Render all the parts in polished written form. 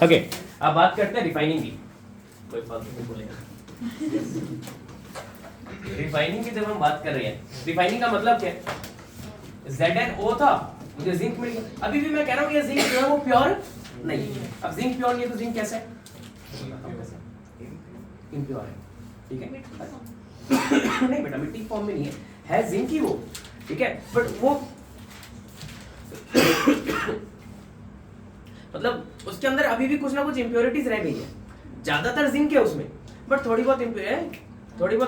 Okay, अब बात करते हैं रिफाइनिंग की। कोई फालतू नहीं बोलेगा। रिफाइनिंग की जब हम बात कर रहे हैं, रिफाइनिंग का मतलब क्या है? ZnO था, मुझे जिंक मिल गया। अभी भी मैं कह रहा हूँ ये जिंक जो है वो प्योर नहीं है। अब जिंक प्योर नहीं है तो जिंक कैसा है? इम्प्योर है, ठीक है? नहीं बेटा, मिट्टी फॉर्म में नहीं है जिंक ही वो, ठीक है? बट वो मतलब उसके अंदर अभी भी कुछ ना कुछ इंप्योरिटीज रह गई है। ज्यादातर जिंक है उसमें, बट थोड़ी बहुत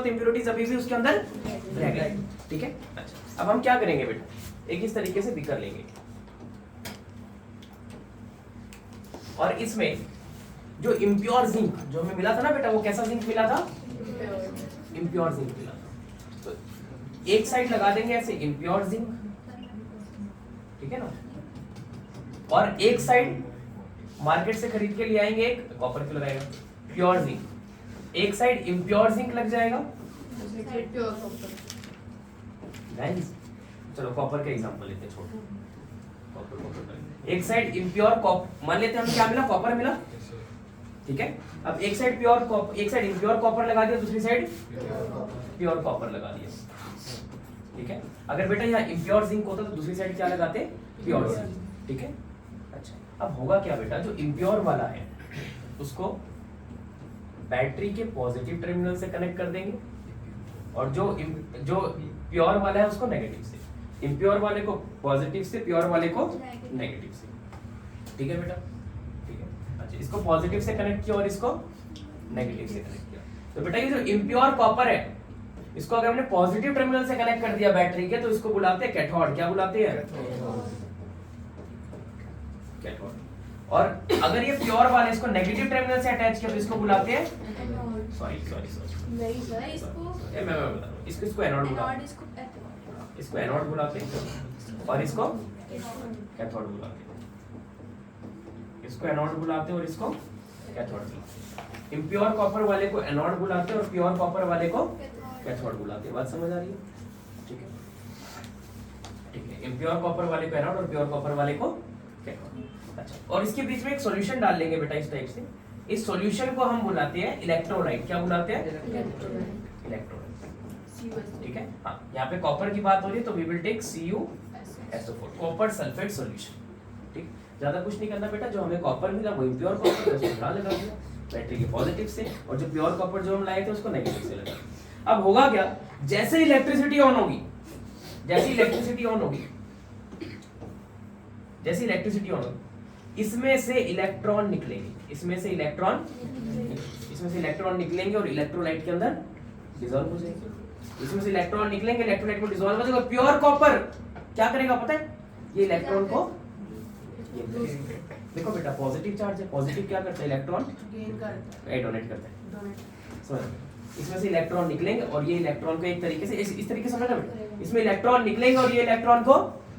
इंप्योरिटीज अभी भी उसके अंदर रह गई, ठीक है? अच्छा, अब हम क्या करेंगे बेटा, एक इस तरीके से बीकर लेंगे और इसमें जो इम्प्योर जिंक जो हमें मिला था ना बेटा, वो कैसा जिंक मिला था? इम्प्योर जिंक मिला था। तो एक साइड लगा देंगे ऐसे इम्प्योर जिंक, ठीक है ना? और एक साइड मार्केट से खरीद के ले आएंगे, एक कॉपर के लगाएगा प्योर जिंक। एक साइड इम्प्योर जिंक लग जाएगा, गाइस चलो कॉपर का एग्जांपल लेते हैं, छोड़ो कॉपर। एक साइड इम्प्योर कॉपर, मान लेते हैं हमें क्या मिला? कॉपर मिला, ठीक है? अब एक साइड प्योर कॉपर, एक साइड इम्प्योर कॉपर लगा दिया, दूसरी साइड प्योर कॉपर लगा दिया, ठीक है? अगर बेटा यहाँ इम्प्योर जिंक होता तो दूसरी साइड क्या लगाते? प्योर जिंक, ठीक है? अच्छा, अब होगा क्या बेटा, जो इम्प्योर वाला है उसको बैटरी के पॉजिटिव टर्मिनल से कनेक्ट कर देंगे और जो प्योर वाला है उसको नेगेटिव से। इम्प्योर वाले को पॉजिटिव से, प्योर वाले को नेगेटिव से, ठीक है बेटा? ठीक है। अच्छा, इसको पॉजिटिव से कनेक्ट किया और इसको नेगेटिव से कनेक्ट किया। तो बेटा ये जो इम्प्योर कॉपर है, इसको अगर हमने पॉजिटिव टर्मिनल से कनेक्ट कर दिया बैटरी के, तो इसको बुलाते हैं कैथोड। क्या बुलाते हैं? कैथोड। और अगर ये प्योर वाले इसको नेगेटिव टर्मिनल से अटैच किया तो इसको बुलाते हैं सॉरी नहीं सर, इसको मैं बता रहा हूं, इसको एनोड बुलाते हैं, इसको एनोड बुलाते हैं और इसको कैथोड बुलाते हैं। इसको एनोड बुलाते हैं और इसको कैथोड बुलाते हैं। इम्प्योर कॉपर वाले को एनोड बुलाते हैं और प्योर कॉपर वाले को कैथोड बुलाते हैं। बात समझ आ रही है? ठीक है, ठीक है। इम्प्योर कॉपर वाले को एनोड और प्योर कॉपर वाले को कैथोड। अच्छा, और इसके बीच में एक सॉल्यूशन डाल लेंगे बेटा इस टाइप से। इस सॉल्यूशन को हम बुलाते हैं इलेक्ट्रोलाइट। क्या बुलाते हैं? इलेक्ट्रोलाइट, ठीक है? हाँ, यहाँ पे कॉपर की बात हो रही है तो we will take CuSO4, copper sulphate solution, ठीक? ज्यादा कुछ नहीं करना बेटा, जो हमें कॉपर मिला वो इम्प्योर कॉपर है, उसको लगा दिया बैटरी के पॉजिटिव से, और जो प्योर कॉपर जो हम लाए थे उसको नेगेटिव से लगा। अब होगा क्या, जैसे इलेक्ट्रिसिटी ऑन होगी, जैसे इलेक्ट्रिसिटी ऑन होगी, इसमें से इलेक्ट्रॉन निकलेंगे, इसमें से इलेक्ट्रॉन निकलेंगे और इलेक्ट्रोलाइट के अंदर डिसॉल्व हो जाएंगे। इसमें से इलेक्ट्रॉन निकलेंगे, इलेक्ट्रोलाइट में डिसॉल्व हो जाएगा। प्योर कॉपर क्या करेगा पता है? ये इलेक्ट्रॉन को देखो बेटा, पॉजिटिव चार्ज है, पॉजिटिव क्या करता है? इलेक्ट्रॉन डोनेट करता है। समझ? इसमें से इलेक्ट्रॉन निकलेंगे और ये इलेक्ट्रॉन को एक तरीके से इस तरीके से समझना बेटा, इसमें इलेक्ट्रॉन निकलेंगे और ये इलेक्ट्रॉन को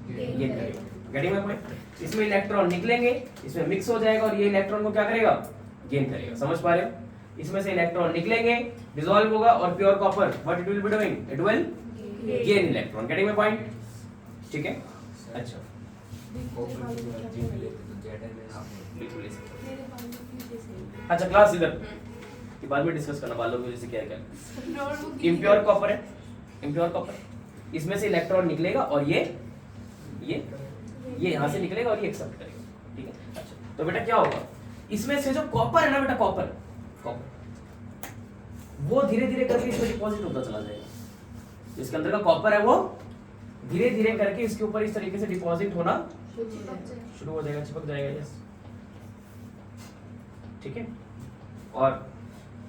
गेन करेगा। Getting my point? इसमें इलेक्ट्रॉन निकलेंगे, इसमें मिक्स हो जाएगा और ये इलेक्ट्रॉन को क्या करेगा? गेन करेगा। समझ पा रहे हो? इसमें से इलेक्ट्रॉन निकलेंगे, डिसॉल्व होगा और pure copper what it will be doing? It will gain electron. Getting my point? ठीक है? अच्छा, अच्छा क्लास इधर के बाद में डिस्कस करना वालों को, जैसे क्या है। इम्प्योर कॉपर है, इम्प्योर कॉपर, इसमें से इलेक्ट्रॉन निकलेगा और ये यहां से निकलेगा और ये एक्सेप्ट करेगा, ठीक है? अच्छा, तो बेटा क्या होगा, इसमें से जो कॉपर है ना बेटा, कॉपर वो धीरे धीरे करके इसमें डिपॉजिट होता चला जाएगा। इसके अंदर का कॉपर है वो धीरे धीरे करके इसके ऊपर इस तरीके से डिपॉजिट होना शुरू हो जाएगा, चिपक जाएगा। यस, ठीक है? और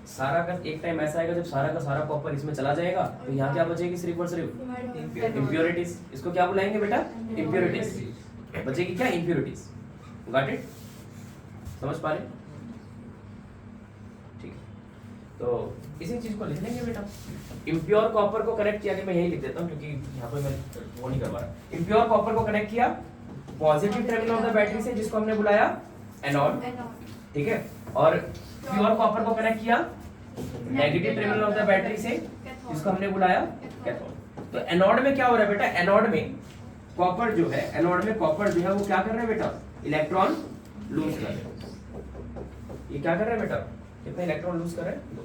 सारा का एक टाइम ऐसा आएगा जब सारा का सारा कॉपर इसमें चला जाएगा, तो यहाँ क्या बचेगी? सिर्फ और सिर्फ इम्प्योरिटीज। इसको क्या बुलाएंगे बेटा? इम्प्योरिटीज। बचेगी क्या? इम्प्योरिटीज। Got it? समझ पा रहे? ठीक है, तो इसी चीज को लिख लेंगे बेटा। इम्प्योर कॉपर को कनेक्ट किया, मैं यही लिख देता हूँ क्योंकि यहाँ पे मैं वो नहीं कर पा रहा। इम्प्योर कॉपर को कनेक्ट किया positive terminal of the battery से, जिसको हमने बुलाया एनोड, ठीक है? और प्योर कॉपर को कनेक्ट किया negative terminal of the battery से, जिसको हमने बुलाया कैथोड। तो एनोड में क्या हो रहा है बेटा? एनोड में कॉपर जो है वो क्या कर रहा है बेटा? इलेक्ट्रॉन लूज कर रहा है। ये क्या कर रहा है बेटा, कितने इलेक्ट्रॉन लूज कर रहा है, 2।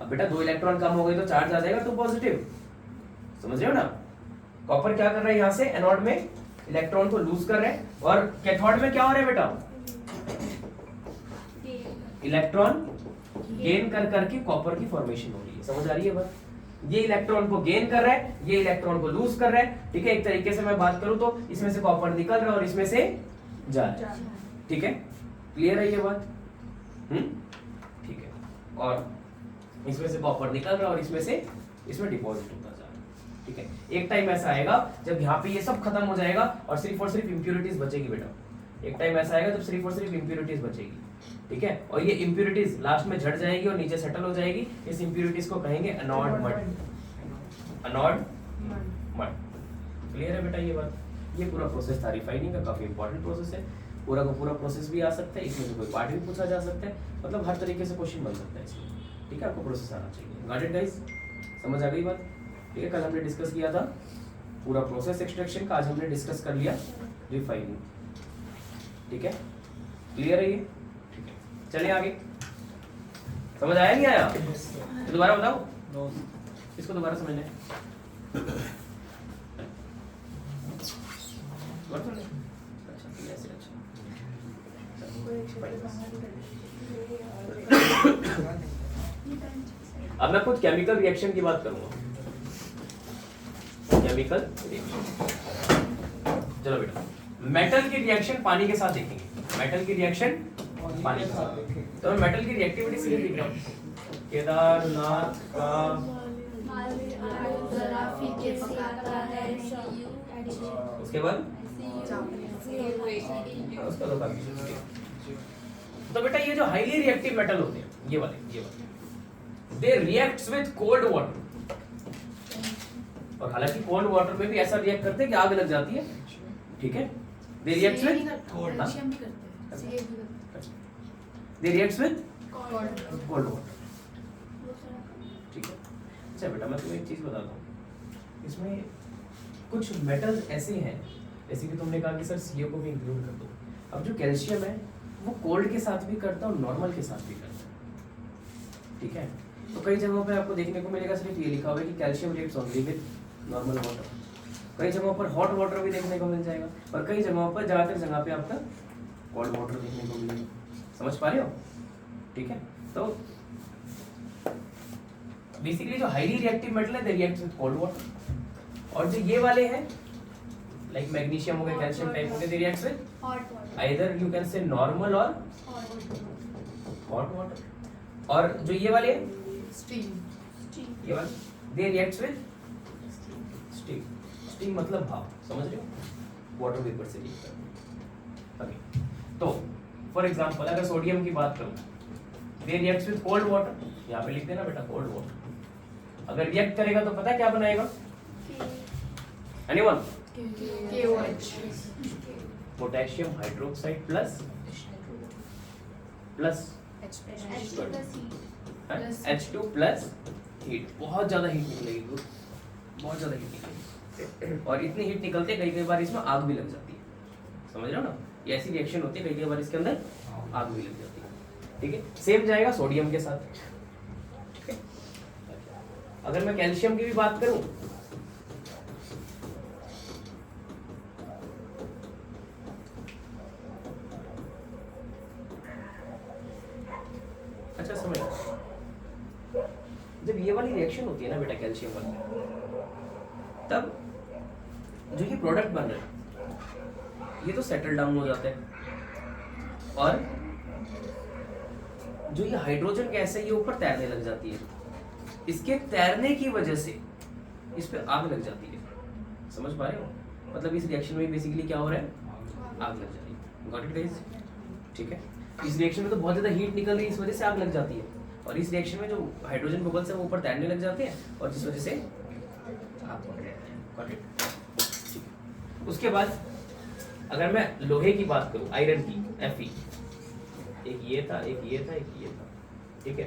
अब बेटा 2 इलेक्ट्रॉन कम हो गए तो चार्ज आ जाएगा 2 पॉजिटिव, समझ रहे हो ना। कॉपर क्या कर रहा है, यहाँ से एनोड में इलेक्ट्रॉन को लूज कर रहे हैं, और कैथोड में क्या हो रहा है बेटा, इलेक्ट्रॉन गेन कर करके कॉपर की फॉर्मेशन हो रही है, समझ आ रही है बात। ये इलेक्ट्रॉन को गेन कर रहा है, ये इलेक्ट्रॉन को लूज कर रहा है, ठीक है। एक तरीके से मैं बात करूं तो इसमें से कॉपर निकल रहा है और इसमें से जा रहा है, ठीक है। क्लियर है ये बात, ठीक है। और इसमें से कॉपर निकल रहा है और इसमें से इसमें डिपॉजिट होता जा रहा है, ठीक है। एक टाइम ऐसा आएगा जब यहाँ पे ये सब खत्म हो जाएगा और सिर्फ इंप्यूरिटीज बचेगी बेटा। एक टाइम ऐसा आएगा जब सिर्फ और सिर्फ इंप्यूरिटीज बचेगी, ठीक है। और ये इंप्यूरिटीज लास्ट में झड़ जाएगी और नीचे सेटल हो जाएगी। इस इंप्यूरिटीज को कहेंगे anode mud, anode mud. Clear है बेटा ये बात। ये पूरा प्रोसेस था रिफाइनिंग का, काफी इंपॉर्टेंट प्रोसेस है। पूरा का पूरा प्रोसेस भी आ सकता है, इसमें से कोई पार्ट भी पूछा जा सकता है, मतलब हर तरीके से क्वेश्चन बन सकता है इसमें, ठीक है। आपको प्रोसेस आना चाहिए। गॉट इट गाइस, समझ आ गई बात, ठीक है। कल हमने डिस्कस किया था पूरा प्रोसेस एक्सट्रैक्शन का, आज हमने डिस्कस कर लिया रिफाइनिंग, ठीक है। क्लियर है ये, ठीक है। चलिए आगे, समझ आया नहीं आया, तो दोबारा बताओ, इसको दोबारा समझना है। अब मैं कुछ केमिकल रिएक्शन की बात करूंगा, केमिकल रिएक्शन। चलो बेटा, मेटल की रिएक्शन पानी के साथ देखेंगे, मेटल की रिएक्शन पानी के साथ। तो मैं मेटल की रिएक्टिविटी सीधे लिख रहा हूं, केदारनाथ का उसके बाद उसका दो। तो बेटा ये जो हाईली रिएक्टिव मेटल होते हैं ये वाले they reacts with cold water. और हालांकि कोल्ड वाटर में भी ऐसा रिएक्ट करते हैं कि आग लग जाती है, ठीक है। दे रिएक्ट्स विद कोल्ड वाटर, ठीक है। अच्छा बेटा मैं तुम्हें एक चीज बताता हूँ, इसमें कुछ मेटल्स ऐसे हैं, जैसे कि तुमने कहा कि सर सीओ को भी इंक्लूड कर दो। अब जो कैल्शियम है वो कोल्ड के साथ भी करता है और नॉर्मल के साथ भी करता है, ठीक है। तो कई जगहों पे आपको देखने को मिलेगा सिर्फ ये लिखा हुआ है कि calcium reacts only with normal water. कई जगहों पर हॉट वाटर भी देखने को मिल जाएगा, और कई जगहों पर ज्यादातर जगह पे आपका कोल्ड वाटर देखने को मिलेगा। समझ पा रहे हो, ठीक है। तो बेसिकली जो हाईली रिएक्टिव मेटल है they react with cold water, और जो ये वाले हैं लाइक मैग्नीशियम हो गया, कैल्शियम टाइप हो गया, they reacts with either you can say normal और हॉट वाटर। और जो ये वाले स्टीम, ये वाले they reacts with steam. Steam मतलब भाप, समझ रहे हो, वाटर वेपर से रिएक्ट करना। ओके, तो फॉर एग्जांपल अगर सोडियम की बात करूं, they reacts with cold water, यहाँ पे लिख देना बेटा कोल्ड वाटर। अगर रिएक्ट करेगा तो पता है क्या बनाएगा, anyone? KOH, potassium hydroxide plus H2 plus heat. बहुत ज्यादा हीट निकलेगी, बहुत ज्यादा हीट निकलेगी, और इतनी हीट निकलते कई बार इसमें आग भी लग जाती है, समझ रहे हो ना। ये ऐसी रिएक्शन होती है, कई बार इसके अंदर आग भी लग जाती है, ठीक है। सेम जाएगा सोडियम के साथ, ठीक है। अगर मैं कैल्शियम की भी बात करूं, अच्छा समझ, जब ये वाली रिएक्शन होती है ना बेटा कैल्शियम वाली, तब जो ये प्रोडक्ट बन रहा है ये तो सेटल डाउन हो जाता है, और जो ये हाइड्रोजन गैस है ये ऊपर तैरने लग जाती है। इसके तैरने की वजह से इस पे आग लग जाती है, समझ पा रहे हो। मतलब इस रिएक्शन में बेसिकली क्या हो रहा है, आग लग जा रही है। गॉट इट गाइस, ठीक है। इस रिएक्शन में तो बहुत ज्यादा हीट निकल रही है, इस वजह से आग लग जाती है, और इस रिएक्शन में जो हाइड्रोजन बबल्स है वो ऊपर तैरने लग जाते हैं, और जिस वजह से आग लग जाती है। गॉट इट, ठीक है। उसके बाद अगर मैं लोहे की बात करूं, आयरन की, Fe, एक ये था, एक ये था, एक ये था, ठीक है।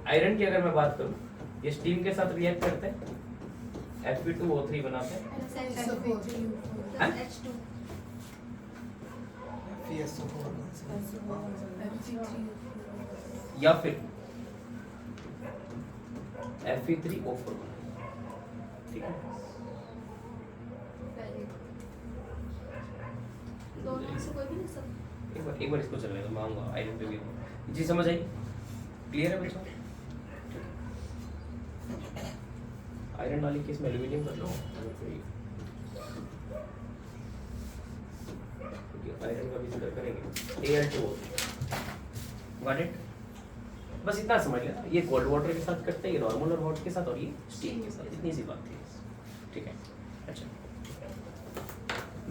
आयरन की अगर मैं बात करूं, ये स्टीम के साथ रिएक्ट करते हैं, Fe2O3 बनाते हैं, या फिर Fe3O4 ठीक है। दोनों में से कोई भी नहीं सकता। एक बार इसको चलने दो, मांगूंगा आयरन पे भी। जी समझ आई? क्लियर है बच्चों? आयरन वाली केस में एल्यूमिनियम कर लो, आयरन का भी जिक्र करेंगे। Al2O got it? बस इतना समझ लेना, ये कोल्ड वाटर के साथ करते हैं, ये नॉर्मल और हॉट के साथ, और ये स्टीम के साथ, इतनी सी बात थी, ठीक है। अच्छा,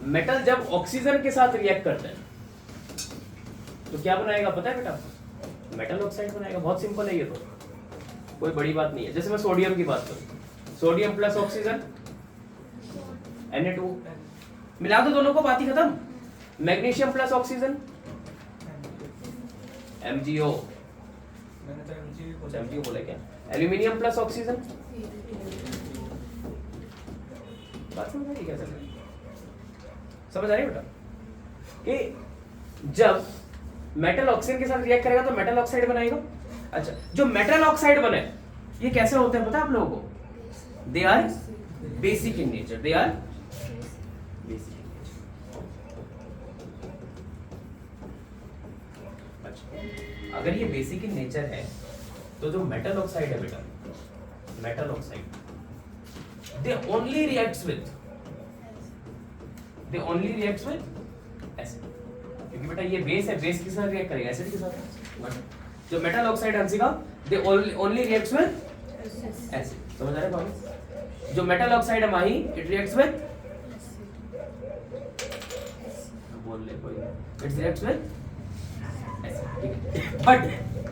मेटल जब ऑक्सीजन के साथ रिएक्ट करते हैं तो क्या बनाएगा पता है बेटा? मेटल ऑक्साइड बनाएगा। बहुत सिंपल है ये तो, कोई बड़ी बात नहीं है। जैसे मैं सोडियम की बात करूं, सोडियम प्लस ऑक्सीजन Na2, मिला दो दोनों को, बात ही खत्म। मैग्नीशियम प्लस ऑक्सीजन MgO, मैंने तो MgO बोला क्या? एल्यूमिनियम प्लस ऑक्सीजन, बात समझ आ रही कैसे? समझ आ रही है बेटा कि जब मेटल ऑक्सीजन के साथ रिएक्ट करेगा तो मेटल ऑक्साइड बनाएगा। अच्छा, जो मेटल ऑक्साइड बने ये कैसे होते हैं पता है आप लोगों को? They are basic in nature, they are basic in nature. अच्छा, अगर ये बेसिक इन नेचर है तो जो मेटल ऑक्साइड है बेटा, metal oxide they only reacts with acid, क्योंकि बेटा ये बेस है, बेस के साथ रिएक्ट करेगा एसिड के साथ। जो मेटल ऑक्साइड हमसेगा they only reacts with acid. समझ आ रहा है बात? जो मेटल ऑक्साइड है माही, इट रिएक्ट्स विद, बोल ले कोई, इट रिएक्ट्स विद एसिड, ठीक है। बट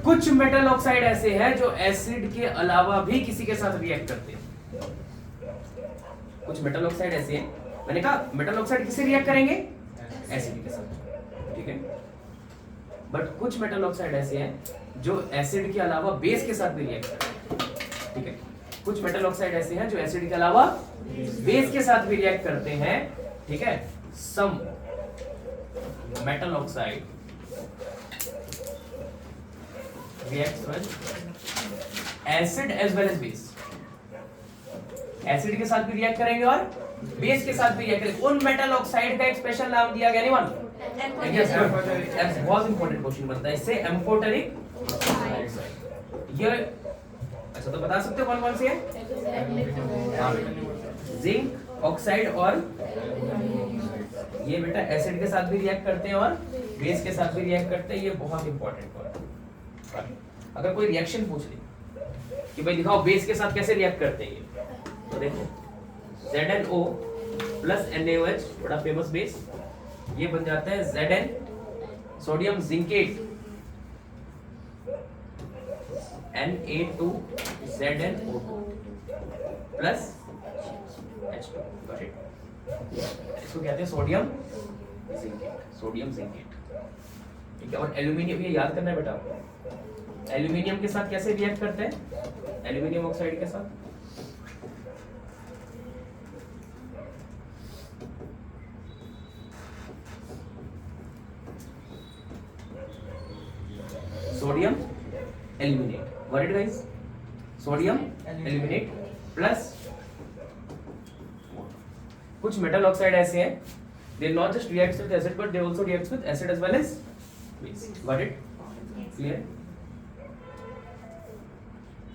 कुछ मेटल ऑक्साइड ऐसे हैं जो एसिड के अलावा भी किसी के साथ रिएक्ट करते हैं। कुछ मेटल ऑक्साइड ऐसे हैं, मैंने कहा मेटल ऑक्साइड किससे रिएक्ट करेंगे? एसिड के साथ, ठीक है। बट कुछ मेटल ऑक्साइड ऐसे हैं जो एसिड के अलावा बेस के साथ भी रिएक्ट करते हैं, ठीक है। कुछ मेटल ऑक्साइड ऐसे हैं जो एसिड के अलावा बेस के साथ भी रिएक्ट करते हैं, ठीक है। Some metal oxide reacts with acid as well as base. Acid के साथ भी रिएक्ट करेंगे और बेस के साथ भी रिएक्ट करेंगे। उन मेटल ऑक्साइड का एक स्पेशल नाम दिया गया, एनीवन? यस, दैट्स बहुत इंपॉर्टेंट क्वेश्चन बनता है इससे, एम्फोटेरिक ऑक्साइड। ये अच्छा, तो बता सकते हो कौन कौन से हैं? जिंक ऑक्साइड, और ये बेटा एसिड के साथ भी रिएक्ट करते हैं और बेस के साथ भी रिएक्ट करते हैं। ये बहुत इंपॉर्टेंट पॉइंट। अगर कोई रिएक्शन पूछ ले कि भाई दिखाओ बेस के साथ कैसे रिएक्ट करते हैं ये, तो देखो ZnO प्लस NaOH, बड़ा फेमस बेस, ये बन जाता है Zn sodium zincate Na2 ZnO2 plus H2, got it? इसको कहते हैं सोडियम जिंकेट, सोडियम जिंकेट, ठीक है। और एल्यूमिनियम, ये याद करना है बेटा, एल्यूमिनियम के साथ कैसे रिएक्ट करते हैं? एल्यूमिनियम ऑक्साइड के साथ sodium aluminate, got it guys? Sodium aluminate plus कुछ मेटल ऑक्साइड ऐसे हैं, they not just reacts with acid but they also reacts with acid as well as base, got it? Clear?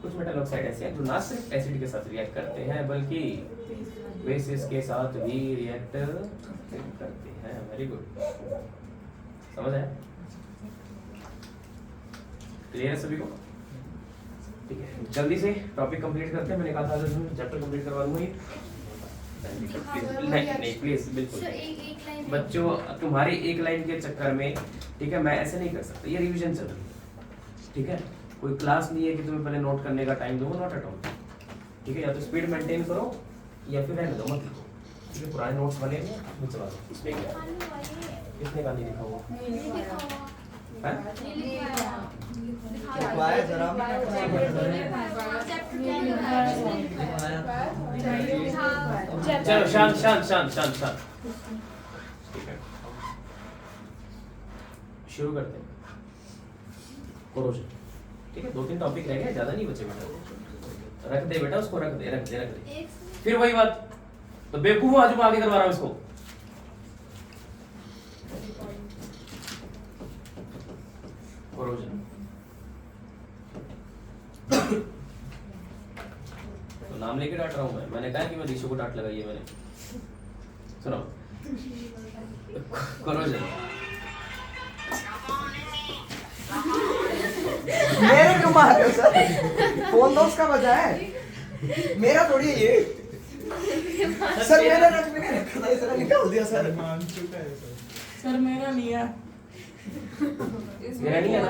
कुछ metal oxide ऐसे हैं जो ना सिर्फ acid के साथ रिएक्ट करते हैं बल्कि बेसिस के साथ भी रिएक्ट करते हैं। वेरी गुड, समझ आया? क्लियर है सभी को? ठीक है, जल्दी से टॉपिक कंप्लीट करते हैं। मैंने कहा था चैप्टर कंप्लीट करवा दूंगा ये। नहीं प्लीज, बिल्कुल बच्चों, तुम्हारे एक लाइन के चक्कर में, ठीक है, मैं ऐसे नहीं कर सकता। ये रिवीजन चल रही है, ठीक है, कोई क्लास नहीं है कि तुम्हें पहले नोट करने का टाइम दो, नॉट एट ऑल, ठीक है। या तो स्पीड मेंटेन करो या फिर रहने दो, मत लिखो, ठीक है। पुराने नोट्स बने हैं, चला दो। इसमें क्या कितने का नहीं लिखा हुआ है? चलो शांत शांत शांत शांत शांत, ठीक है। शुरू करते हैं कोरोजन। ठीक है, 2-3 टॉपिक रह गए, ज्यादा नहीं बचे बेटा। रख दे बेटा उसको, रख दे। एक फिर वही बात, तो बेवकूफ आज मैं आगे करवा रहा हूँ इसको। कोरोजन तो नाम लेके डांट रहा हूँ मैंने कहा कि मैं ऋषि को डांट लगाई है मैंने। सुनो, कोरोजन मेरे क्यों मार रहे हो सर? फोन तो उसका बजा है, मेरा थोड़ी है ये। सर मेरा रखा था, इसने निकाल दिया सर। मान चुका है सर मेरा नहीं है। मेरा नहीं है ना?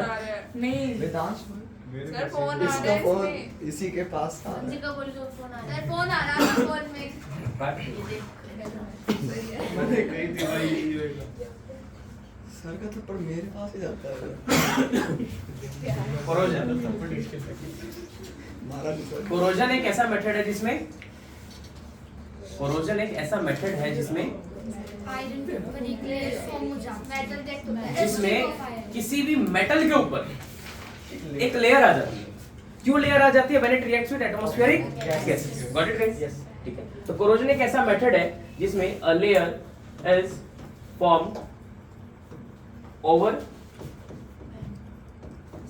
नहीं वेदांश सर फोन आ रहा इसका है फोन इसमें। इसी के पास था। जी का बोल जो फोन आ रहा है, फोन आ रहा है फोन में। काट। मैंने कही थी भाई ये सर का थप्पड़ मेरे पास ही जाता है। कोरोजन मारा नहीं सर। कोरोजन एक ऐसा मेथड है जिसमें कोरोजन एक ऐसा मेथड है जिसमें किसी भी मेटल के ऊपर एक लेयर आ जाती है। क्यों लेयर आ जाती है? When it reacts with atmospheric gases. Got it guys? Yes, ठीक है। तो कोरोजन एक ऐसा मेथड है जिसमें a layer is formed over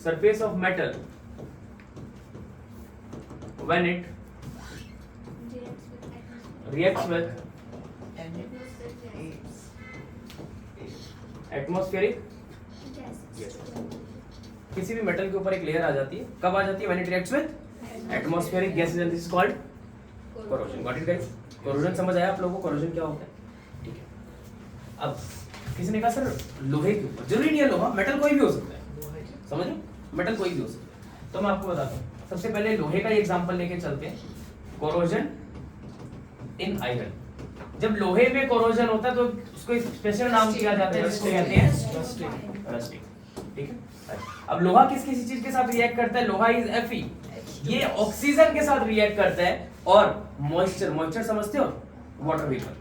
surface of metal when it reacts with atmospheric. किसी भी मेटल के ऊपर एक लेयर आ जाती है। कब आ जाती है? When it reacts with atmospheric gases and this is called corrosion. Got it guys? Corrosion समझ आया आप लोगों को? कोरोजन क्या होता है? ठीक है। अब किसी ने कहा सर लोहे के ऊपर, जरूरी नहीं है लोहा, मेटल कोई भी हो सकता है। समझो, मेटल कोई भी हो सकता है। तो मैं आपको बताता हूँ। सबसे पहले लोहे का एग्जांपल लेके चलते हैं। कोरोजन इन आयरन। जब लोहे में कोरोजन होता है तो उसको एक स्पेशल नाम दिया जाता है जिसको कहते हैं रस्टिंग। ठीक है। अब लोहा किस किसी चीज के साथ रिएक्ट करता है? लोहा इज Fe। ये ऑक्सीजन के साथ रिएक्ट करता है और मॉइस्चर समझते हो? Water vapour.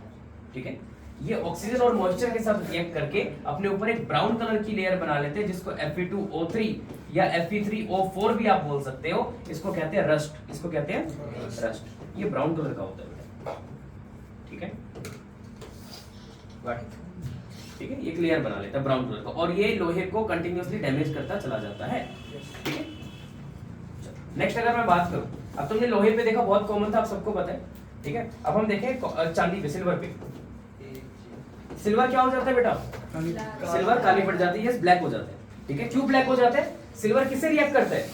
ठीक है। ये ऑक्सीजन और मॉइस्चर के साथ रिएक्ट करके अपने ऊपर एक ब्राउन कलर की लेयर बना लेते हैं जिसको Fe2O3 या Fe3O4 भी आप बोल सकते हो। इसको कहते हैं रस्ट। इसको कहते हैं रस्ट। ये ब्राउन कलर का होता है। ठीक है, ठीक है। एक लेयर बना लेता है ब्राउन कलर का और ये लोहे को कंटिन्यूअसली डैमेज करता चला जाता है। ठीक है। नेक्स्ट अगर मैं बात करूं, अब तुमने लोहे पे देखा, बहुत कॉमन था, आप सबको पता है। ठीक है। अब हम देखें चांदी पे, सिल्वर पे। सिल्वर क्या हो जाता है बेटा? सिल्वर काली पड़ जाती है, ब्लैक हो जाता है। ठीक है। क्यों ब्लैक हो जाता है? सिल्वर किससे रिएक्ट करता है?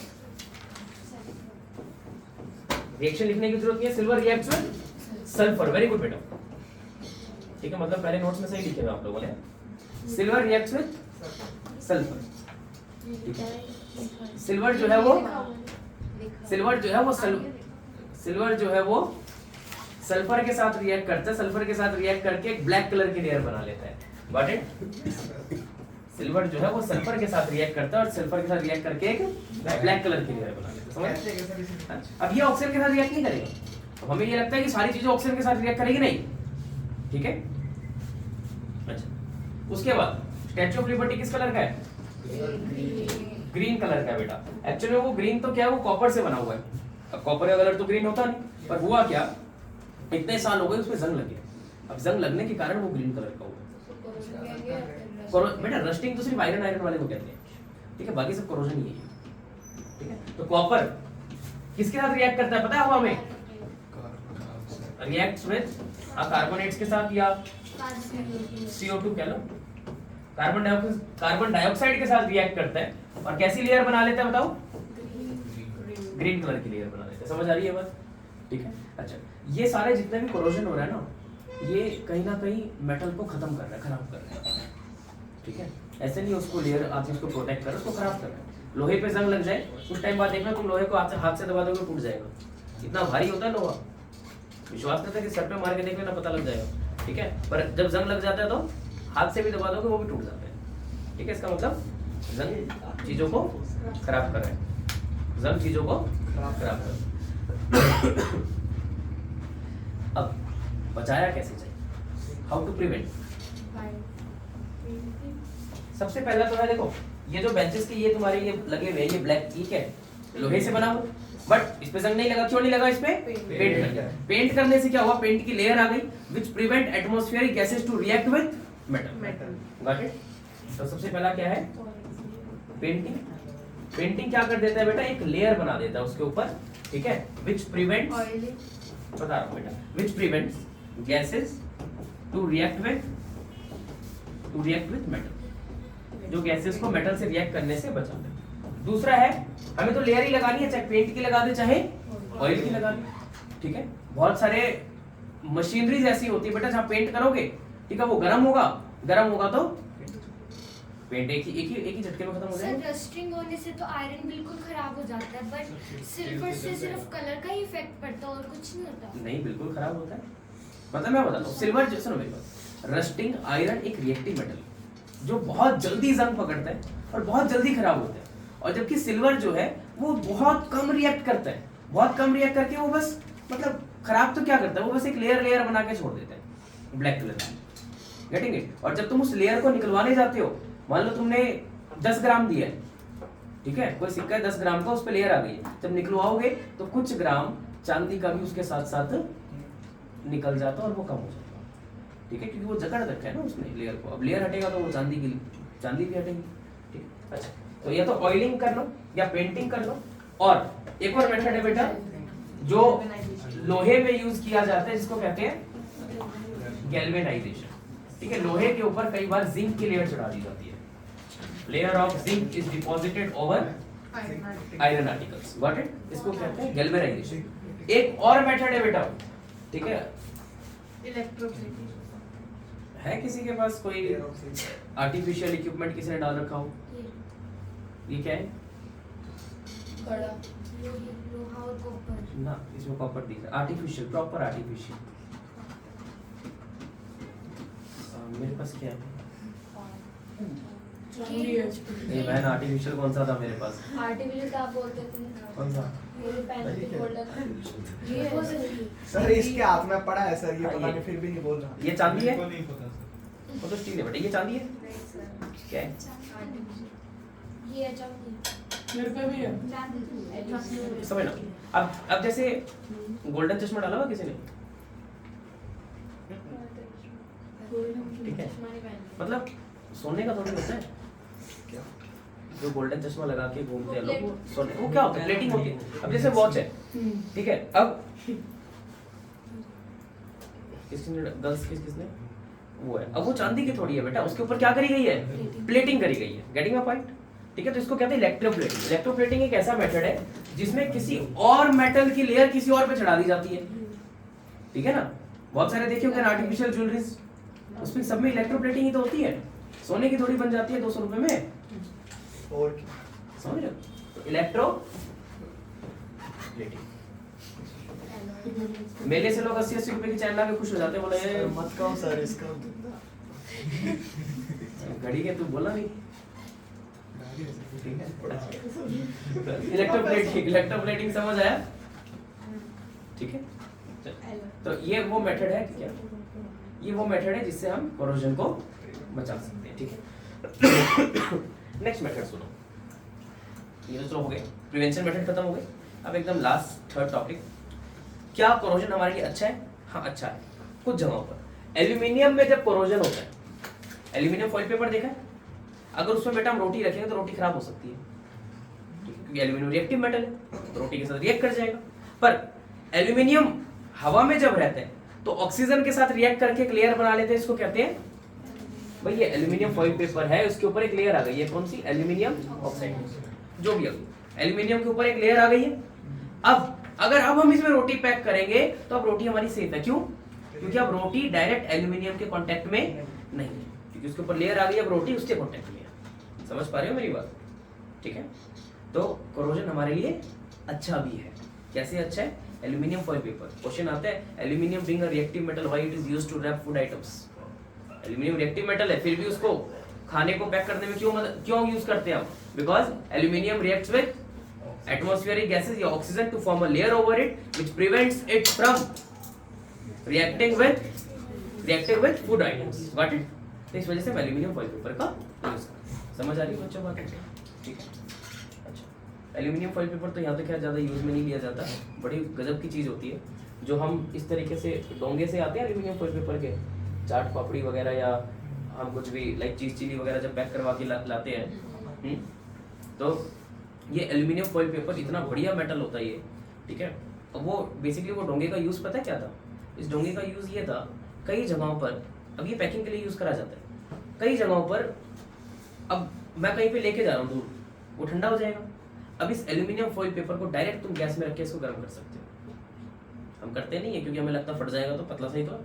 रिएक्शन लिखने की जरूरत नहीं है। Silver reacts with sulphur. Very good बेटा। ठीक है, मतलब पहले नोट्स में सही लिखे हुए आप लोगों ने। Silver reacts with sulphur. Silver जो है वो सल्फर के साथ रिएक्ट करता है। सल्फर के साथ रिएक्ट करके एक ब्लैक कलर की लेयर बना लेता है। Got it? सिल्वर जो है वो सल्फर के साथ रिएक्ट करता है और सल्फर के साथ रिएक्ट करके एक ब्लैक कलर की लेयर बना लेता है। समझ? अब ये ऑक्सीजन के साथ रिएक्ट नहीं करेगा। अब हमें ये लगता है कि सारी चीजें ऑक्सीजन के साथ रिएक्ट करेगी, नहीं। ठीक है। अच्छा, उसके बाद स्टैच्यू ऑफ लिबर्टी किस कलर का है? ग्रीन कलर का बेटा। एक्चुअली वो ग्रीन तो क्या है, वो कॉपर से बना हुआ है। अब कॉपर का कलर तो ग्रीन होता नहीं, पर हुआ क्या, इतने साल हो गए उसमें जंग लगे। अब जंग लगने के कारण वो ग्रीन कलर का हुआ। बेटा रस्टिंग तो सिर्फ आयरन वाले को कहते हैं। ठीक है, बाकी सब कोरोजन ही है। ठीक है। तो कॉपर किसके साथ रिएक्ट करता है पता है हवा में? रिएक्ट्स विद कार्बोनेट्स के साथ या CO2 कह लो। कार्बन डाइऑक्साइड के साथ रिएक्ट करता है और कैसी लेयर बना लेता है बताओ? ग्रीन कलर की लेयर बना लेता है। समझ आ रही है बात? ठीक है। अच्छा, ये सारे जितने भी कोरोजन हो रहा है ना, ये कहीं ना कहीं मेटल को खत्म कर रहा है, खराब कर रहा है। ठीक है। ऐसे नहीं उसको लेयर आप इसको प्रोटेक्ट कर, उसको खराब कर रहा है। लोहे पे जंग लग जाए, कुछ टाइम बाद देखना तुम लोहे को हाथ से दबा दोगे, टूट जाएगा। इतना भारी होता है लोहा, विश्वास करते कि सर पे मार के देख लेना, पता लग जाएगा। ठीक है। पर जब जंग लग जाता है तो हाथ से भी दबा दोगे वो भी टूट जाता है। ठीक है। इसका मतलब जंग चीजों को खराब कर रहा है। जंग चीजों को खराब कर रहा है। अब बचाया कैसे जाए? How to prevent? सबसे पहला तो है देखो ये जो बेंचेस के ये तुम्हारे ये लगे हुए हैं, ये ब्लैक ठीक है लोहे से बना हुआ, बट इस पे जंग नहीं लगा, क्यों नहीं लगा इस पे? पेंट कर पेंट करने से क्या हुआ, पेंट की लेयर आ गई which prevent atmospheric gases to react with metal. Got it? तो सबसे पहला क्या है पेंटिंग। पेंटिंग क्या कर देता है बेटा, एक लेयर बना देता है उसके ऊपर, ठीक है, विच प्रिवेंट्स, बता रहा हूं बेटा, which prevents gases to react with metal, जो गैसेस को मेटल से रिएक्ट करने से बचाता है। दूसरा है हमें तो लेयर ही लगानी है, चाहे पेंट की लगा दे चाहे ऑयल की लगा दे, ठीक है। बहुत सारे मशीनरीज ऐसी होती है बेटा जहां पेंट करोगे, ठीक है, वो गर्म होगा तो पेंट एक ही झटके में खत्म हो जाएगा। सर रस्टिंग होने से तो आयरन बिल्कुल खराब हो जाता है, बट सिल्वर से सिर्फ कलर का ही इफेक्ट पड़ता है और कुछ नहीं होता। नहीं बिल्कुल खराब होता है, मतलब मैं बताता हूँ सिल्वर जो सुनो मेरी बात, रस्टिंग आयरन एक रिएक्टिव मेटल जो बहुत जल्दी जंग पकड़ता है और बहुत जल्दी खराब होता है, और जबकि सिल्वर जो है वो बहुत कम रिएक्ट करता है, बहुत कम रिएक्ट करके वो बस मतलब खराब तो क्या करता है, वो बस एक लेयर बना के छोड़ देता है ब्लैक कलर में, गेटिंग इट। और जब तुम उस लेयर को निकलवाने जाते हो, मान लो तुमने 10 ग्राम दिया है, ठीक है, कोई सिक्का है 10 ग्राम का, उस पे लेयर आ गई है, जब निकलवाओगे तो कुछ ग्राम चांदी का भी उसके साथ साथ निकल जाता और वो कम हो जाता, ठीक है, क्योंकि वो जकड़ रखा है ना उसने लेयर को, अब लेयर हटेगा तो वो चांदी भी हटेगी, ठीक है। अच्छा तो या तो ऑयलिंग कर लो या पेंटिंग कर लो, और एक और मेथड है बेटा जो लोहे में यूज किया जाता है जिसको कहते हैं गैल्वेनाइजेशन, ठीक है। लोहे के ऊपर कई बार जिंक की लेयर चढ़ा दी जाती है, layer of zinc is deposited over iron articles, got it? इसको कहते हैं गैल्वेनाइजेशन। एक और मेथड है बेटा, ठीक है, इलेक्ट्रोप्लेटिंग है किसी के पास कोई आर्टिफिशियल इक्विपमेंट किसी ने डाल रखा हो? ये क्या है? कड़ा लोहा और कॉपर। ना इसमें कॉपर दिख रहा है, आर्टिफिशियल, प्रॉपर आर्टिफिशियल। मेरे पास क्या है? ये बहन आर्टिफिशियल कौन सा था मेरे पास? आर्टिफिशियल आप बोलते थे कौन सा? मेरे पेन की गोल्डन ये हो सकती सर इसके हाथ में पड़ा है सर, ये हाँ, पता ये- नहीं फिर भी नहीं बोल रहा। ये चांदी है? नहीं पता सर। वो तो स्टील है बेटा, ये चांदी है? नहीं सर क्या है? ये अच्छा नहीं मेरे पे भी है। समझ लो। अब जैसे गोल्डन चश्मा डाला हुआ किसी ने, ठीक है, मतलब सोने का थोड़ी होता है, क्या? जो गोल्डन चश्मा लगा के घूमते हैं लोग, वो सोने, वो क्या होता है, प्लेटिंग होती है। अब जैसे वॉच है, ठीक है, अब किसने गर्ल्स किसने वो है, अब वो चांदी की थोड़ी है बेटा, उसके ऊपर क्या करी गई है, प्लेटिंग करी गई है, गेटिंग माय पॉइंट, ठीक है। तो इसको कहते हैं इलेक्ट्रोप्लेटिंग। इलेक्ट्रोप्लेटिंग एक ऐसा मेथड है जिसमें किसी और मेटल की लेयर किसी और पे चढ़ा दी जाती है, ठीक है ना। बहुत सारे देखे होंगे आर्टिफिशियल ज्वेलरीज, उसमें सब में इलेक्ट्रोप्लेटिंग ही तो होती है, सोने की थोड़ी बन जाती है 200 रुपए में, और क्या? समझ लो। तो इलेक्ट्रोप्लेटिंग, मेले से लोग 80-80 रुपए की चैन ला के खुश हो जाते हैं, बोले सर, मत कहो सर इसका। घड़ी के तू बोला नहीं, ठीक है। इलेक्ट्रोप्लेटिंग समझ आया, ठीक है। तो ये वो मेथड है, क्या ये वो मेथड है जिससे हम कोरोजन को बचा सकते हैं, ठीक है। नेक्स्ट मेथड सुनो, ये तो चलो हो गए, प्रिवेंशन मेथड खत्म हो गए। अब एकदम लास्ट थर्ड टॉपिक, क्या कोरोजन हमारे लिए अच्छा है? हाँ अच्छा है, कुछ जगहों पर। एल्यूमिनियम में जब कोरोजन होता है, एल्यूमिनियम फॉइल पेपर देखा है, अगर उसमें बेटा हम रोटी रखेंगे तो रोटी खराब हो सकती है, ठीक है, क्योंकि एल्यूमिनियम रिएक्टिव मेटल है, तो रोटी के साथ रिएक्ट कर जाएगा। पर एल्यूमिनियम हवा में जब रहते हैं तो ऑक्सीजन के साथ रिएक्ट करके एक लेयर बना लेते हैं, इसको कहते हैं भाई ये एल्यूमिनियम फॉइल पेपर है, उसके ऊपर एक लेयर आ गई है, कौन सी? एल्यूमिनियम ऑक्साइड, जो भी एल्यूमिनियम के ऊपर एक लेयर आ गई है। अब अगर हम इसमें रोटी पैक करेंगे तो अब रोटी हमारी सेफ है, क्यों? क्योंकि अब रोटी डायरेक्ट एल्यूमिनियम के कांटेक्ट में नहीं है, क्योंकि उसके ऊपर लेयर आ गई, अब रोटी उसके कांटेक्ट में है। समझ पा रहे हो मेरी बात? ठीक है, तो कोरोजन हमारे लिए अच्छा भी है। कैसे अच्छा है? एल्यूमिनियम फॉइल पेपर, क्वेश्चन आता है aluminium being a reactive metal why it is used to wrap food items. Aluminium reactive metal है, फिर भी उसको खाने को पैक करने में क्यों यूज करते हैं हम? Because aluminium reacts with atmospheric gases या oxygen to form a layer over it which prevents it from reacting with food items. Got it? तो इस वजह से हम एल्यूमिनियम फॉइल पेपर का यूज करते हैं। समझ आ रही है बच्चों बात? ठीक है। अच्छा, एल्यूमिनियम फॉइल पेपर तो यहाँ तो क्या ज़्यादा यूज में नहीं लिया जाता, बड़ी गजब की चीज़ होती है जो हम इस तरीके से डोंगे से आते हैं एल्यूमिनियम फॉइल पेपर के, चाट पापड़ी वगैरह या हम कुछ भी लाइक चीज़ चिली वगैरह जब पैक करवा के लाते हैं, तो ये एल्यूमिनियम फॉइल पेपर इतना बढ़िया मेटल होता है ये, ठीक है। अब वो बेसिकली वो डोंगे का यूज़ पता है क्या था? इस डोंगे का यूज़ ये था कई जगहों पर, अब ये पैकिंग के लिए यूज़ करा जाता है कई जगहों पर। अब मैं कहीं पे लेके जा रहा हूँ दूर, वो ठंडा हो जाएगा। अब इस एल्यूमिनियम फॉइल पेपर को डायरेक्ट तुम गैस में रख के इसको गर्म कर सकते हो। हम करते नहीं है क्योंकि हमें लगता फट जाएगा, तो पतला सही तो,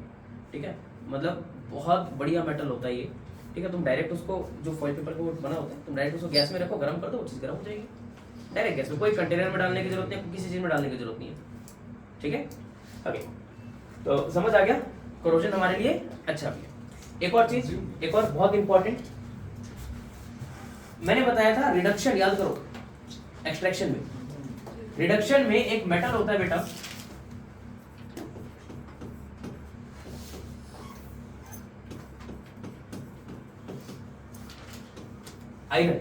ठीक है। मतलब बहुत बढ़िया मेटल होता है ये, ठीक है। तुम डायरेक्ट उसको जो फॉइल पेपर को बना होता है, तुम डायरेक्ट उसको गैस में रखो, गर्म कर दो, वो चीज़ गर्म हो जाएगी डायरेक्ट गैस में। कोई कंटेनर में डालने की जरूरत नहीं है, किसी चीज़ में डालने की जरूरत नहीं है, ठीक है। ओके, तो समझ आ गया कोरोजन हमारे लिए अच्छा भी है। एक और चीज, एक और बहुत इंपॉर्टेंट, मैंने बताया था रिडक्शन, याद करो एक्सट्रैक्शन में, रिडक्शन में एक मेटल होता है बेटा, आयरन।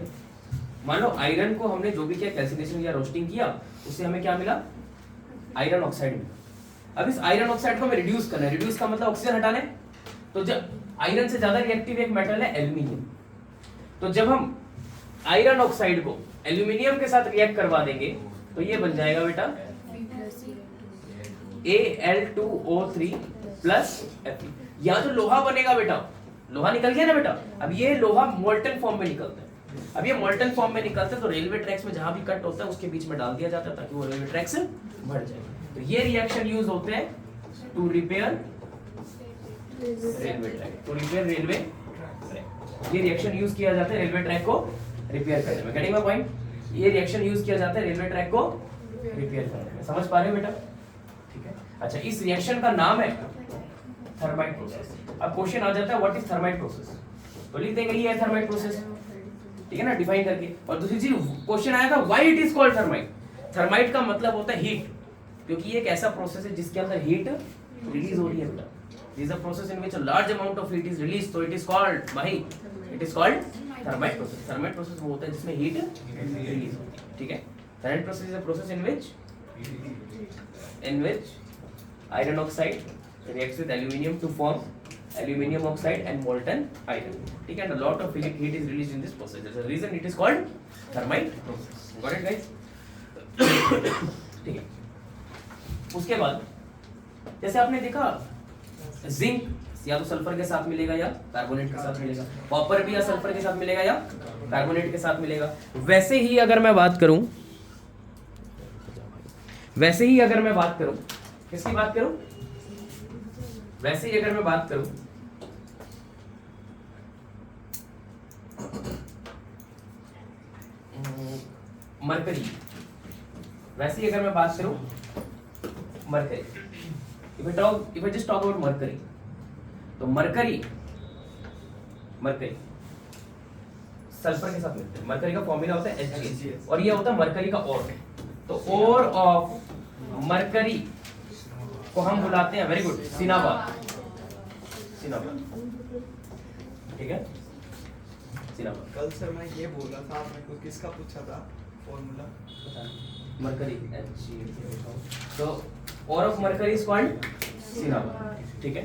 मान लो आयरन को हमने जो भी किया कैल्सिनेशन या रोस्टिंग किया, उससे हमें क्या मिला? आयरन ऑक्साइड मिला। अब इस आयरन ऑक्साइड को हमें रिड्यूस करना है, रिड्यूस का मतलब ऑक्सीजन हटाना है। तो जब आयरन से ज्यादा रिएक्टिव एक मेटल है एल्यूमिनियम, तो जब हम आयरन ऑक्साइड को एल्यूमिनियम के साथ रिएक्ट करवा देंगे तो ये बन जाएगा बेटा Al2O3 प्लस Fe। यहाँ जो लोहा बनेगा बेटा, लोहा निकल गया ना बेटा, अब ये लोहा मोल्टन फॉर्म में निकलता है। अब ये मोल्टन फॉर्म में निकलता है तो रेलवे ट्रैक्स में जहां भी कट होता है उसके बीच में डाल दिया जाता है ताकि वो रेलवे ट्रैक से भर जाए। तो ये रिएक्शन यूज होते हैं to repair railway track, to repair railway track. ये रिएक्शन यूज किया जाता है रेलवे ट्रैक को रिपेयर करने में। Getting my point? ये रिएक्शन यूज किया जाता है रेलवे ट्रैक को रिपेयर करने में। समझ पा रहे हो बेटा? ठीक है। अच्छा, इस रिएक्शन का नाम है थर्माइट प्रोसेस। अब क्वेश्चन आ जाता है व्हाट इज थर्माइट प्रोसेस, तो लिख देंगे ये है थर्माइट प्रोसेस, ठीक है ना, डिफाइन करके। और दूसरी चीज क्वेश्चन आया था why it is called thermite. Thermite का मतलब होता है हीट, क्योंकि ये एक ऐसा प्रोसेस है जिसके अंदर हीट रिलीज हो रही है बेटा। This is a process in which a large amount of heat is release, so it is called भाई, it is called thermite process. Thermite process वो होता है जिसमें हीट रिलीज होती है, ठीक है। Thermite process is a process in which iron oxide reacts with aluminium to form aluminium oxide and molten iron, ठीक है। And a lot of heat is released in this process. That's the reason it is called thermite process. Got it guys? ठीक है। उसके बाद जैसे आपने देखा zinc या तो सल्फर के साथ मिलेगा या कार्बोनेट के साथ मिलेगा, कॉपर भी या सल्फर के साथ मिलेगा या कार्बोनेट के साथ मिलेगा। वैसे ही अगर मैं बात करूं, वैसे ही अगर मैं बात करूं, किसकी बात करूं? वैसे ही अगर मैं बात करूं मरकरी, वैसे ही अगर मैं बात करूं mercury, if I just talk about mercury, तो मरकरी सल्फर के साथ मिलते हैं। मरकरी का फॉर्मूला होता है HCl और ये होता है मरकरी का ओर। तो ओर ऑफ मरकरी को हम बुलाते हैं, वेरी गुड, सिनाबार, सिनाबार, ठीक है, सिनाबार। कल सर मैं ये बोला था, आपने को किसका पूछा था फॉर्मूला? मरकरी HCl, तो ore of mercury is called cinnabar, ठीक है।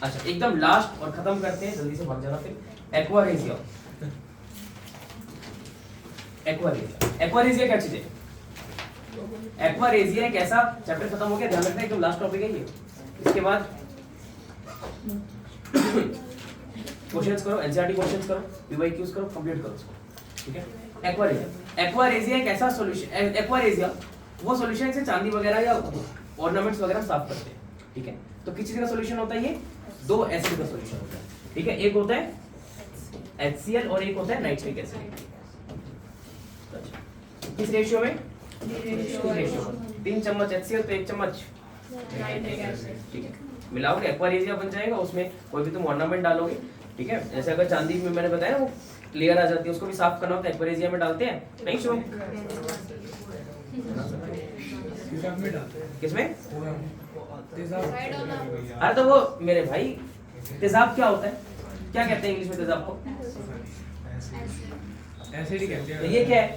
अच्छा, एकदम लास्ट और खत्म करते हैं, जल्दी से भाग जाना फिर। एक्वारेजिया, एक्वारेजिया, एक्वारेजिया क्या चीज है? एक्वारेजिया एक ऐसा, चैप्टर खत्म हो गया, ध्यान रखना एकदम लास्ट टॉपिक है ये। इसके बाद क्वेश्चंस करो, एनसीईआरटी क्वेश्चंस करो, पीवाईक्यूज करो, कंप्लीट करो इसको, ठीक है। एक्वारेजिया, एक्वारेजिया एक ऐसा सॉल्यूशन, एक्वारेजिया वो सॉल्यूशन से चांदी वगैरह या ऑर्नामेंट्स वगैरह साफ करते हैं, ठीक है। तो किस चीज का सॉल्यूशन होता है ये? दो एसिड का सॉल्यूशन होता है, ठीक है। एक होता है HCl और एक होता है नाइट्रिक एसिड। किस रेशियो में? 3 चम्मच HCl तो 1 चम्मच नाइट्रिक एसिड, ठीक है। मिलाओगे एक्वारेजिया बन जाएगा, उसमें कोई भी तुम ऑर्नामेंट डालोगे, ठीक है। जैसे अगर चांदी में मैंने बताया वो लेयर आ जाती है, उसको भी साफ करना होता है, एक्वारेजिया में डालते हैं, नहीं शो? किसमें? अरे तो वो मेरे भाई तेजाब क्या होता है, क्या कहते हैं इंग्लिश में तेजाब को? एसिड कहते तो हैं। ये क्या है?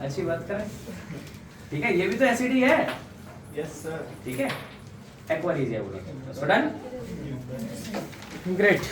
अच्छी बात करें, ठीक है, ये भी तो एसिड ही है, यस सर। ठीक है, एक्वा लीजिए बोलो, डन, ग्रेट।